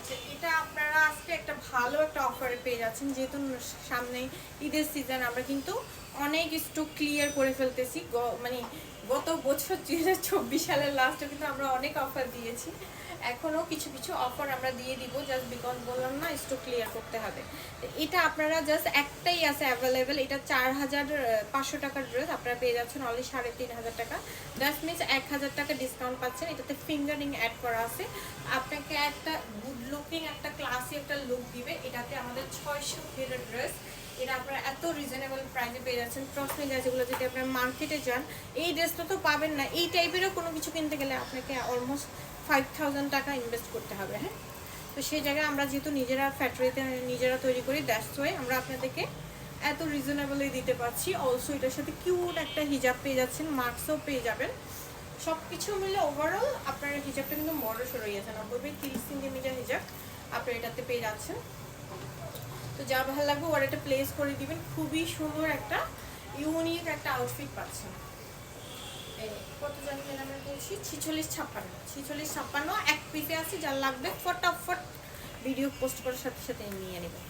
আচ্ছা, এটা আপনারা আজকে একটা ভালো একটা অফারে পেয়ে যাচ্ছেন, যেহেতু সামনে ঈদের সিজন। আমরা কিন্তু অনেক স্টক ক্লিয়ার করে ফেলতেছি। মানে গত বছর 2024 সালের লাস্টে কিন্তু আমরা অনেক অফার দিয়েছি, এখনও কিছু কিছু অফার আমরা দিয়ে দিব, জাস্ট বিকজ বললাম না স্টক ক্লিয়ার করতে হবে। এটা আপনারা জাস্ট একটাই আছে অ্যাভেলেবেল, এটা 4500 টাকার ড্রেস আপনারা পেয়ে যাচ্ছেন অনলি 3500 টাকা। দ্যাট মিনস 1000 টাকা ডিসকাউন্ট পাচ্ছেন। এটাতে ফিঙ্গারিং অ্যাড করা আছে, আপনাকে একটা গুড লুকিং একটা ক্লাসি একটা লুক দিবে। এটাতে আমাদের 600 এর ড্রেস, এটা আপনারা এত রিজনেবল প্রাইসে পেয়ে যাচ্ছেন। ট্রাস্ট মি গাইস, এগুলো যদি আপনারা মার্কেটে যান এই ড্রেসটা তো পাবেন না। এই টাইপেরও কোনো কিছু কিনতে গেলে আপনাকে অলমোস্ট 5000 টাকা ইনভেস্ট করতে হবে। হ্যাঁ, তো সেই জায়গায় আমরা যেহেতু নিজেরা ফ্যাক্টরিতে নিজেরা তৈরি করি, দ্যাটস ওয়াই আমরা আপনাদেরকে এত রিজনেবলে দিতে পারছি। অলসো এটার সাথে কিউট একটা হিজাব পেয়ে যাচ্ছেন, মাস্কও পেয়ে যাবেন। সব কিছু মিলে ওভারঅল আপনার হিজাবটা কিন্তু বড় সরো হয়েছে, 90-30 সেন্টিমিটার হিজাব আপনার এটাতে পেয়ে যাচ্ছেন। তো যা ভালো লাগবে ওর একটা প্লেস করে দিবেন, খুবই সুন্দর একটা ইউনিক একটা আউটফিট পাচ্ছেন। কত জানি আমরা বলছি 46-56 এক পিসে আছে, যার লাগবে ফটাফট ভিডিও পোস্ট করার সাথে সাথে নিয়ে নেবেন।